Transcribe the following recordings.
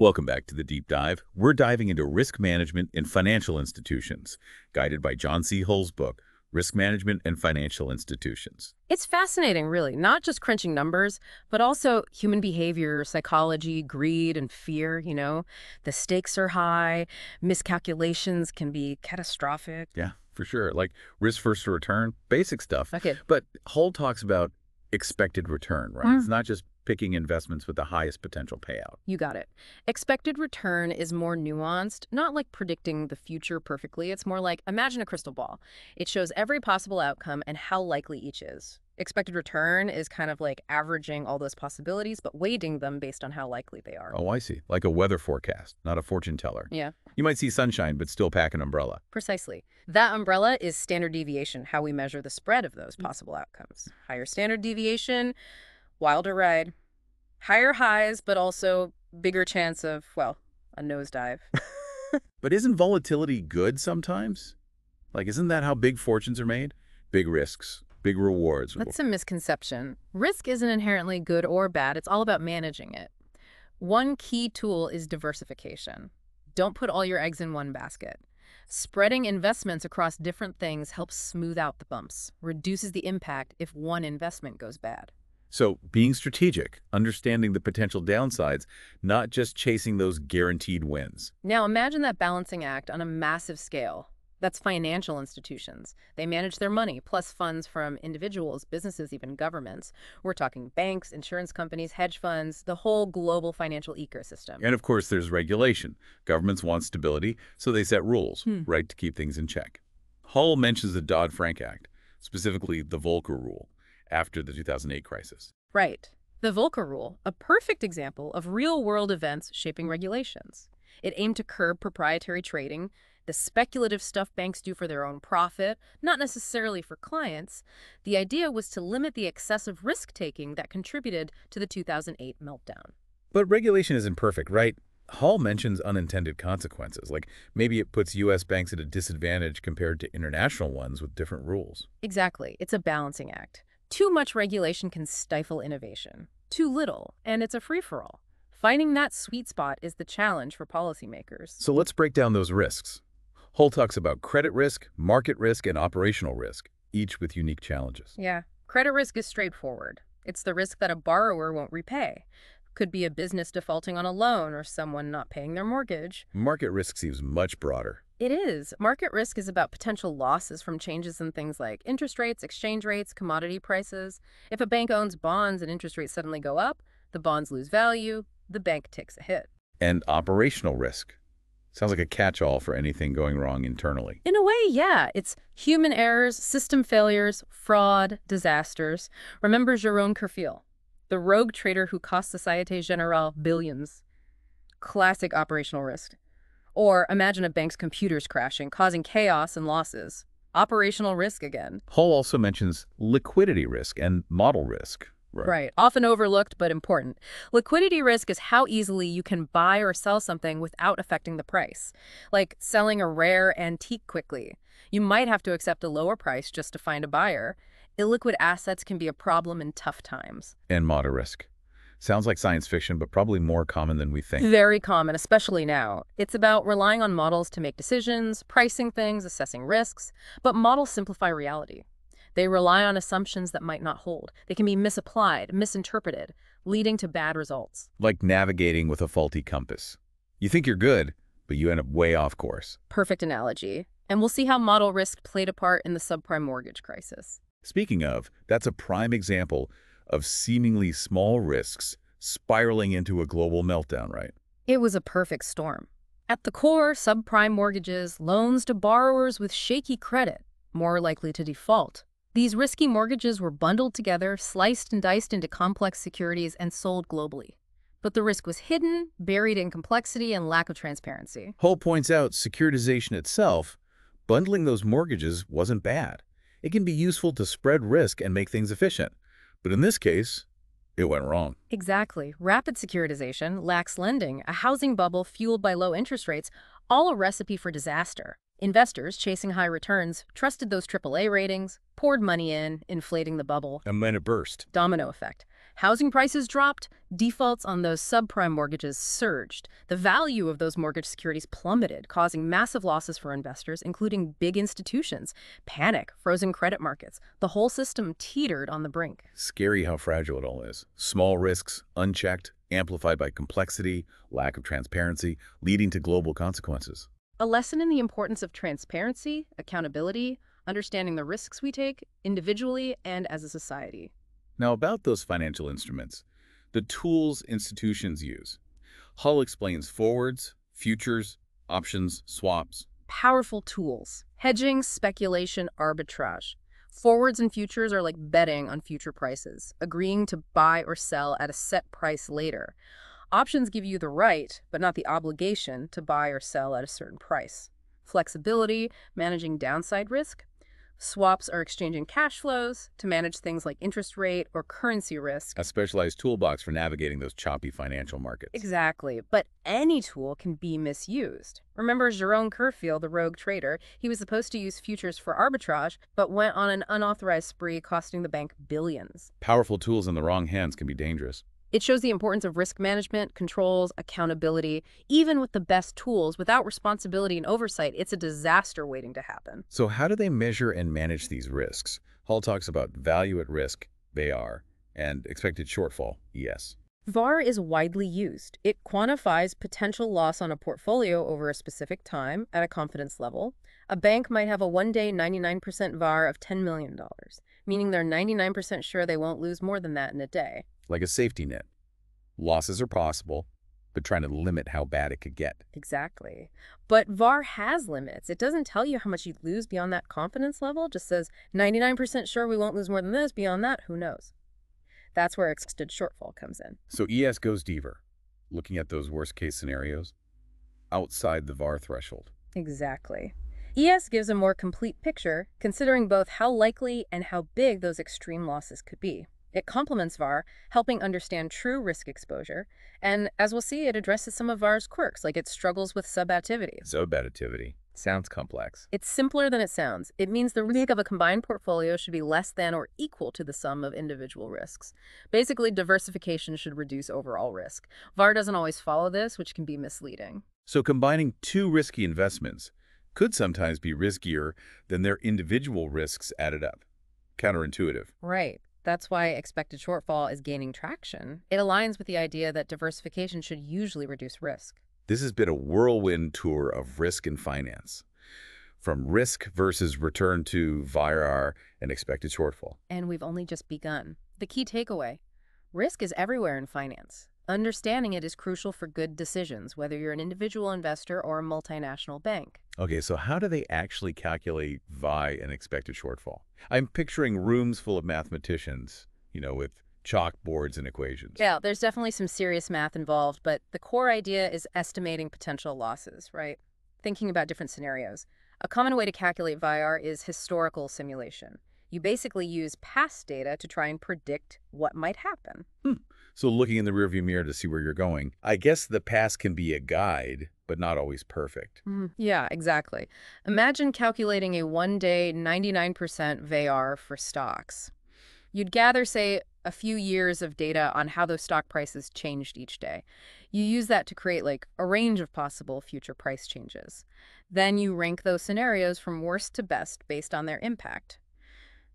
Welcome back to the Deep Dive. We're diving into risk management in financial institutions, guided by John C. Hull's book, Risk Management and Financial Institutions. It's fascinating, really, not just crunching numbers, but also human behavior, psychology, greed, and fear. The stakes are high, miscalculations can be catastrophic. Yeah, for sure. Like risk versus return, basic stuff. Okay. But Hull talks about expected return, right? It's not just picking investments with the highest potential payout. You got it. Expected return is more nuanced, not like predicting the future perfectly. It's more like, imagine a crystal ball. It shows every possible outcome and how likely each is. Expected return is kind of like averaging all those possibilities, but weighting them based on how likely they are. Oh, I see. Like a weather forecast, not a fortune teller. Yeah, You might see sunshine, but still pack an umbrella. precisely. That umbrella is standard deviation, how we measure the spread of those possible outcomes. Higher standard deviation, wilder ride. Higher highs, but also bigger chance of, well, a nosedive. But isn't volatility good sometimes? Like, isn't that how big fortunes are made? Big risks, big rewards. That's a misconception. Risk isn't inherently good or bad. It's all about managing it. One key tool is diversification. Don't put all your eggs in one basket. Spreading investments across different things helps smooth out the bumps, reduces the impact if one investment goes bad. So being strategic, understanding the potential downsides, not just chasing those guaranteed wins. Now imagine that balancing act on a massive scale. That's financial institutions. They manage their money, plus funds from individuals, businesses, even governments. We're talking banks, insurance companies, hedge funds, the whole global financial ecosystem. And of course, there's regulation. Governments want stability, so they set rules, right, to keep things in check. Hull mentions the Dodd-Frank Act, specifically the Volcker Rule, after the 2008 crisis. Right. The Volcker Rule, a perfect example of real-world events shaping regulations. It aimed to curb proprietary trading, the speculative stuff banks do for their own profit, not necessarily for clients. The idea was to limit the excessive risk-taking that contributed to the 2008 meltdown. But regulation isn't perfect, right? Hull mentions unintended consequences, like maybe it puts U.S. banks at a disadvantage compared to international ones with different rules. Exactly. It's a balancing act. Too much regulation can stifle innovation. Too little, and it's a free-for-all. Finding that sweet spot is the challenge for policymakers. So let's break down those risks. Hull talks about credit risk, market risk, and operational risk, each with unique challenges. Yeah. Credit risk is straightforward. It's the risk that a borrower won't repay. Could be a business defaulting on a loan or someone not paying their mortgage. Market risk seems much broader. It is. Market risk is about potential losses from changes in things like interest rates, exchange rates, commodity prices. If a bank owns bonds and interest rates suddenly go up, the bonds lose value, the bank takes a hit. And operational risk. Sounds like a catch-all for anything going wrong internally. In a way, yeah. It's human errors, system failures, fraud, disasters. Remember Jérôme Kerfil, the rogue trader who cost Société Générale billions. Classic operational risk. Or imagine a bank's computers crashing, causing chaos and losses. Operational risk again. Hull also mentions liquidity risk and model risk. Right. Often overlooked, but important. Liquidity risk is how easily you can buy or sell something without affecting the price. Like selling a rare antique quickly. You might have to accept a lower price just to find a buyer. Illiquid assets can be a problem in tough times. And model risk. Sounds like science fiction, but probably more common than we think. Very common, especially now. It's about relying on models to make decisions, pricing things, assessing risks. But models simplify reality. They rely on assumptions that might not hold. They can be misapplied, misinterpreted, leading to bad results. Like navigating with a faulty compass. You think you're good, but you end up way off course. Perfect analogy. And we'll see how model risk played a part in the subprime mortgage crisis. Speaking of, that's a prime example of seemingly small risks spiraling into a global meltdown, right? It was a perfect storm. At the core, subprime mortgages, loans to borrowers with shaky credit, more likely to default. These risky mortgages were bundled together, sliced and diced into complex securities, and sold globally. But the risk was hidden, buried in complexity and lack of transparency. Hull points out securitization itself, bundling those mortgages wasn't bad. It can be useful to spread risk and make things efficient. But in this case, it went wrong. Exactly. Rapid securitization, lax lending, a housing bubble fueled by low interest rates, all a recipe for disaster. Investors, chasing high returns, trusted those AAA ratings, poured money in, inflating the bubble. And then it burst. Domino effect. Housing prices dropped, defaults on those subprime mortgages surged. The value of those mortgage securities plummeted, causing massive losses for investors, including big institutions. Panic, frozen credit markets. The whole system teetered on the brink. Scary how fragile it all is. Small risks, unchecked, amplified by complexity, lack of transparency, leading to global consequences. A lesson in the importance of transparency, accountability, understanding the risks we take individually and as a society. Now about those financial instruments, the tools institutions use. Hull explains forwards, futures, options, swaps. Powerful tools. Hedging, speculation, arbitrage. Forwards and futures are like betting on future prices, agreeing to buy or sell at a set price later. Options give you the right, but not the obligation, to buy or sell at a certain price. Flexibility, managing downside risk. Swaps are exchanging cash flows to manage things like interest rate or currency risk. A specialized toolbox for navigating those choppy financial markets. Exactly, but any tool can be misused. Remember Jerome Kerfield, the rogue trader? He was supposed to use futures for arbitrage, but went on an unauthorized spree, costing the bank billions. Powerful tools in the wrong hands can be dangerous. It shows the importance of risk management, controls, accountability. Even with the best tools, without responsibility and oversight, it's a disaster waiting to happen. So how do they measure and manage these risks? Hull talks about value at risk, VAR, and expected shortfall, ES. VAR is widely used. It quantifies potential loss on a portfolio over a specific time at a confidence level. A bank might have a one-day 99% VAR of $10 million, meaning they're 99% sure they won't lose more than that in a day. Like a safety net. Losses are possible, but trying to limit how bad it could get. Exactly. But VAR has limits. It doesn't tell you how much you'd lose beyond that confidence level. It just says 99% sure we won't lose more than this. Beyond that, who knows? That's where expected shortfall comes in. So ES goes deeper, looking at those worst-case scenarios outside the VAR threshold. Exactly. ES gives a more complete picture, considering both how likely and how big those extreme losses could be. It complements VAR, helping understand true risk exposure, and as we'll see, it addresses some of VAR's quirks, like its struggles with subactivity. Subactivity. Sounds complex. It's simpler than it sounds. It means the risk of a combined portfolio should be less than or equal to the sum of individual risks. Basically, diversification should reduce overall risk. VAR doesn't always follow this, which can be misleading. So combining two risky investments could sometimes be riskier than their individual risks added up. Counterintuitive. Right. That's why expected shortfall is gaining traction. It aligns with the idea that diversification should usually reduce risk. This has been a whirlwind tour of risk and finance, from risk versus return to VAR and expected shortfall. And we've only just begun. The key takeaway: risk is everywhere in finance. Understanding it is crucial for good decisions, whether you're an individual investor or a multinational bank. Okay, so how do they actually calculate VI and expected shortfall? I'm picturing rooms full of mathematicians, with chalkboards and equations. Yeah, there's definitely some serious math involved, but the core idea is estimating potential losses, right? Thinking about different scenarios. A common way to calculate VIR is historical simulation. You basically use past data to try and predict what might happen. So looking in the rearview mirror to see where you're going. I guess the past can be a guide, but not always perfect. Yeah, exactly. Imagine calculating a one-day 99% VAR for stocks. You'd gather, say, a few years of data on how those stock prices changed each day. You use that to create a range of possible future price changes. Then you rank those scenarios from worst to best based on their impact.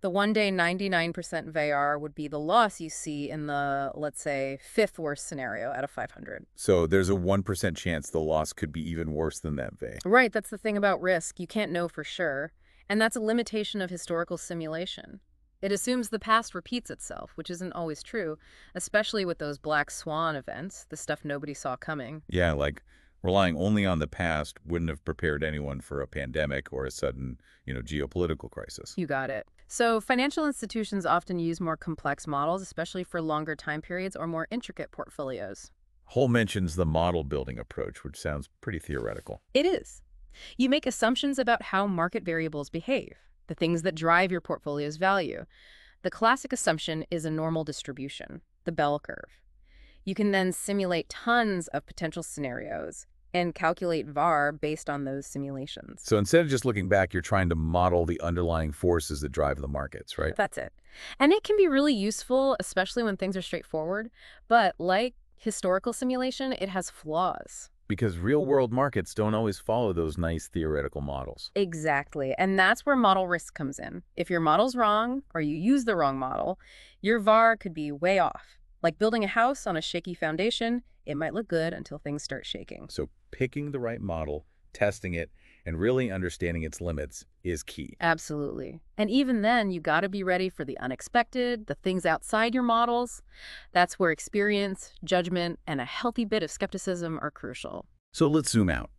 The one-day 99% VAR would be the loss you see in the, let's say, fifth worst scenario out of 500. So there's a 1% chance the loss could be even worse than that VA. Right, that's the thing about risk. You can't know for sure. And that's a limitation of historical simulation. It assumes the past repeats itself, which isn't always true, especially with those black swan events, the stuff nobody saw coming. Yeah, like relying only on the past wouldn't have prepared anyone for a pandemic or a sudden, geopolitical crisis. You got it. So financial institutions often use more complex models, especially for longer time periods or more intricate portfolios. Hull mentions the model building approach, which sounds pretty theoretical. It is. You make assumptions about how market variables behave, the things that drive your portfolio's value. The classic assumption is a normal distribution, the bell curve. You can then simulate tons of potential scenarios, and calculate VAR based on those simulations. So instead of just looking back, you're trying to model the underlying forces that drive the markets, right? That's it. And it can be really useful, especially when things are straightforward. But like historical simulation, it has flaws. Because real-world markets don't always follow those nice theoretical models. Exactly. And that's where model risk comes in. If your model's wrong or you use the wrong model, your VAR could be way off. Like building a house on a shaky foundation, it might look good until things start shaking. So picking the right model, testing it, and really understanding its limits is key. Absolutely. And even then, you got to be ready for the unexpected, the things outside your models. That's where experience, judgment, and a healthy bit of skepticism are crucial. So let's zoom out.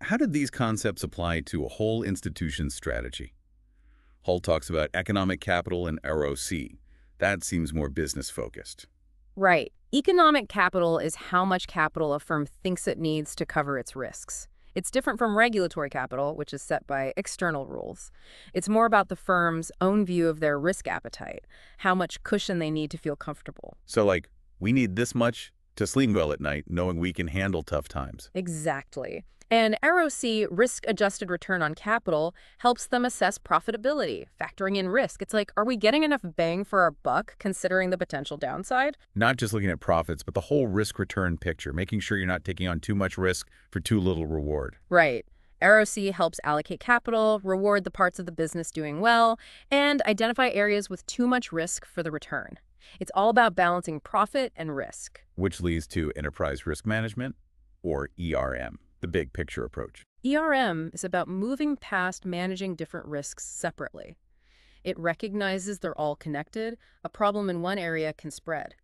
How did these concepts apply to a whole institution's strategy? Hull talks about economic capital and ROC. That seems more business-focused. Right. Economic capital is how much capital a firm thinks it needs to cover its risks. It's different from regulatory capital, which is set by external rules. It's more about the firm's own view of their risk appetite, how much cushion they need to feel comfortable. So like, we need this much to sleep well at night, knowing we can handle tough times. Exactly. And ROC, risk-adjusted return on capital, helps them assess profitability, factoring in risk. It's like, are we getting enough bang for our buck considering the potential downside? Not just looking at profits, but the whole risk-return picture, making sure you're not taking on too much risk for too little reward. Right. ROC helps allocate capital, reward the parts of the business doing well, and identify areas with too much risk for the return. It's all about balancing profit and risk. Which leads to enterprise risk management, or ERM, the big picture approach. ERM is about moving past managing different risks separately. It recognizes they're all connected. A problem in one area can spread.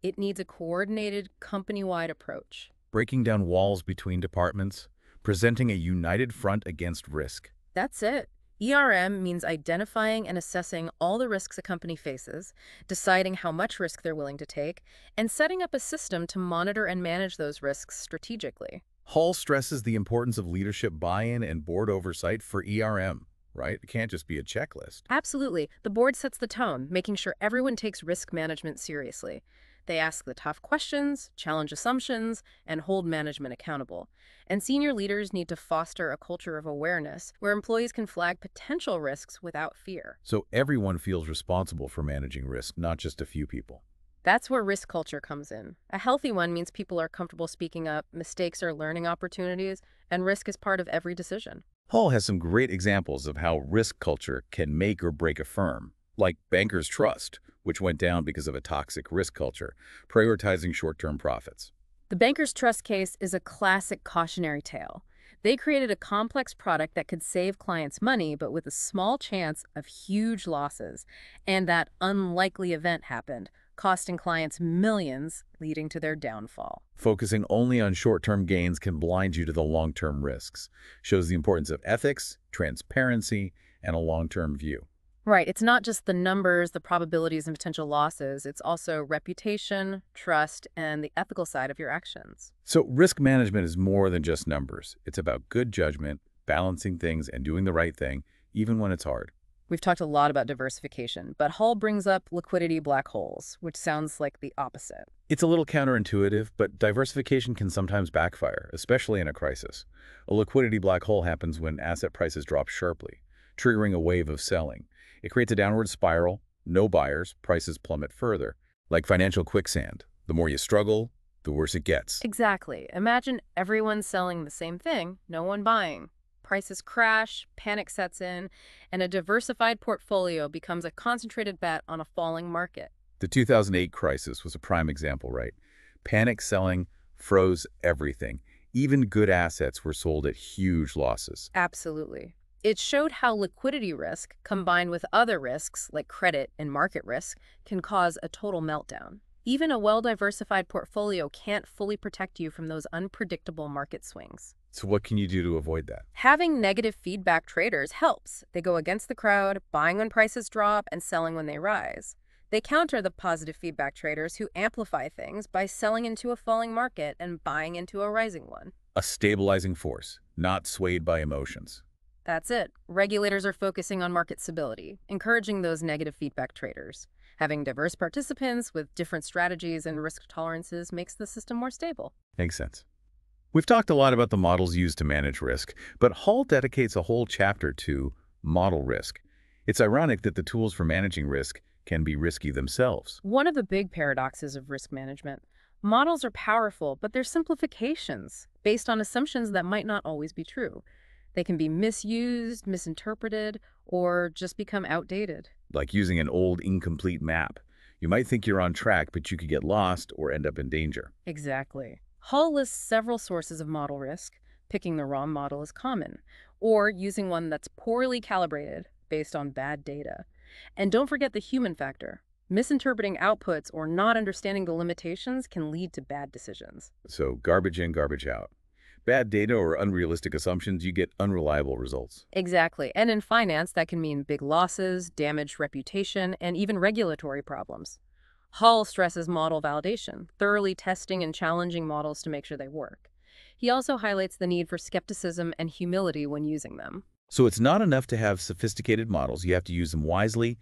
It needs a coordinated, company-wide approach. Breaking down walls between departments, presenting a united front against risk. That's it. ERM means identifying and assessing all the risks a company faces, deciding how much risk they're willing to take, and setting up a system to monitor and manage those risks strategically. Hull stresses the importance of leadership buy-in and board oversight for ERM, right? It can't just be a checklist. Absolutely. The board sets the tone, making sure everyone takes risk management seriously. They ask the tough questions, challenge assumptions, and hold management accountable. And senior leaders need to foster a culture of awareness where employees can flag potential risks without fear. So everyone feels responsible for managing risk, not just a few people. That's where risk culture comes in. A healthy one means people are comfortable speaking up, mistakes are learning opportunities, and risk is part of every decision. Hull has some great examples of how risk culture can make or break a firm, like Bankers Trust, which went down because of a toxic risk culture, prioritizing short-term profits. The Bankers Trust case is a classic cautionary tale. They created a complex product that could save clients money, but with a small chance of huge losses. And that unlikely event happened, costing clients millions, leading to their downfall. Focusing only on short-term gains can blind you to the long-term risks. Shows the importance of ethics, transparency, and a long-term view. Right. It's not just the numbers, the probabilities, and potential losses. It's also reputation, trust, and the ethical side of your actions. So risk management is more than just numbers. It's about good judgment, balancing things, and doing the right thing, even when it's hard. We've talked a lot about diversification, but Hull brings up liquidity black holes, which sounds like the opposite. It's a little counterintuitive, but diversification can sometimes backfire, especially in a crisis. A liquidity black hole happens when asset prices drop sharply, triggering a wave of selling. It creates a downward spiral, no buyers, prices plummet further. Like financial quicksand. The more you struggle, the worse it gets. Exactly. Imagine everyone selling the same thing, no one buying. Prices crash, panic sets in, and a diversified portfolio becomes a concentrated bet on a falling market. The 2008 crisis was a prime example, right? Panic selling froze everything. Even good assets were sold at huge losses. Absolutely. It showed how liquidity risk, combined with other risks like credit and market risk, can cause a total meltdown. Even a well-diversified portfolio can't fully protect you from those unpredictable market swings. So what can you do to avoid that? Having negative feedback traders helps. They go against the crowd, buying when prices drop and selling when they rise. They counter the positive feedback traders who amplify things by selling into a falling market and buying into a rising one. A stabilizing force, not swayed by emotions. That's it. Regulators are focusing on market stability, encouraging those negative feedback traders. Having diverse participants with different strategies and risk tolerances makes the system more stable. Makes sense. We've talked a lot about the models used to manage risk, but Hall dedicates a whole chapter to model risk. It's ironic that the tools for managing risk can be risky themselves. One of the big paradoxes of risk management. Models are powerful, but they're simplifications based on assumptions that might not always be true. They can be misused, misinterpreted, or just become outdated. Like using an old, incomplete map. You might think you're on track, but you could get lost or end up in danger. Exactly. Hull lists several sources of model risk. Picking the wrong model is common, or using one that's poorly calibrated based on bad data. And don't forget the human factor. Misinterpreting outputs or not understanding the limitations can lead to bad decisions. So garbage in, garbage out. Bad data or unrealistic assumptions, you get unreliable results. Exactly. And in finance, that can mean big losses, damaged reputation, and even regulatory problems. Hall stresses model validation, thoroughly testing and challenging models to make sure they work. He also highlights the need for skepticism and humility when using them. So it's not enough to have sophisticated models. You have to use them wisely,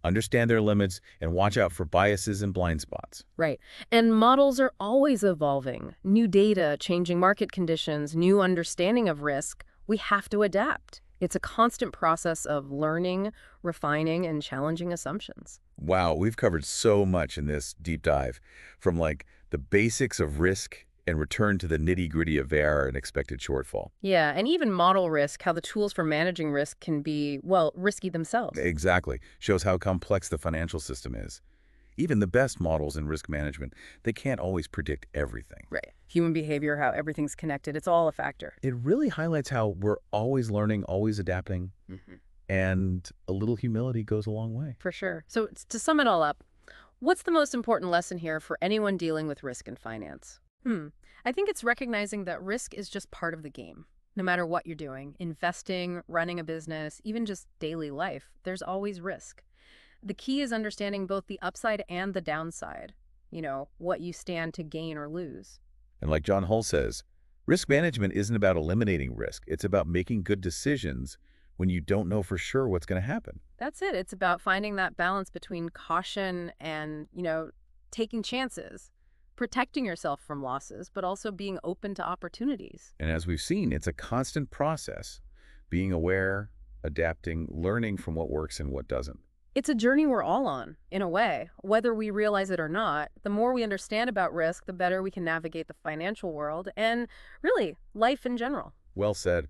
understand their limits, and watch out for biases and blind spots. Right. And models are always evolving. New data, changing market conditions, new understanding of risk. We have to adapt. It's a constant process of learning, refining, and challenging assumptions. Wow, we've covered so much in this deep dive, from like the basics of risk and return to the nitty-gritty of error and expected shortfall. Yeah, and even model risk, how the tools for managing risk can be, well, risky themselves. Exactly. Shows how complex the financial system is. Even the best models in risk management, they can't always predict everything. Right. Human behavior, how everything's connected, it's all a factor. It really highlights how we're always learning, always adapting, and a little humility goes a long way. For sure. So to sum it all up, what's the most important lesson here for anyone dealing with risk in finance? I think it's recognizing that risk is just part of the game. No matter what you're doing, investing, running a business, even just daily life, there's always risk. The key is understanding both the upside and the downside, what you stand to gain or lose. And like John Hull says, risk management isn't about eliminating risk. It's about making good decisions when you don't know for sure what's going to happen. That's it. It's about finding that balance between caution and, taking chances, protecting yourself from losses, but also being open to opportunities. And as we've seen, it's a constant process, being aware, adapting, learning from what works and what doesn't. It's a journey we're all on, in a way. Whether we realize it or not, the more we understand about risk, the better we can navigate the financial world and, really, life in general. Well said.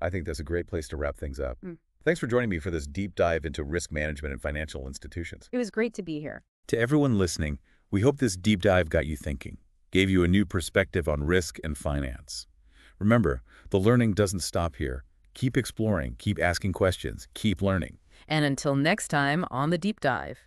I think that's a great place to wrap things up. Thanks for joining me for this deep dive into risk management and financial institutions. It was great to be here. To everyone listening, we hope this deep dive got you thinking, gave you a new perspective on risk and finance. Remember, the learning doesn't stop here. Keep exploring, keep asking questions, keep learning. And until next time on The Deep Dive.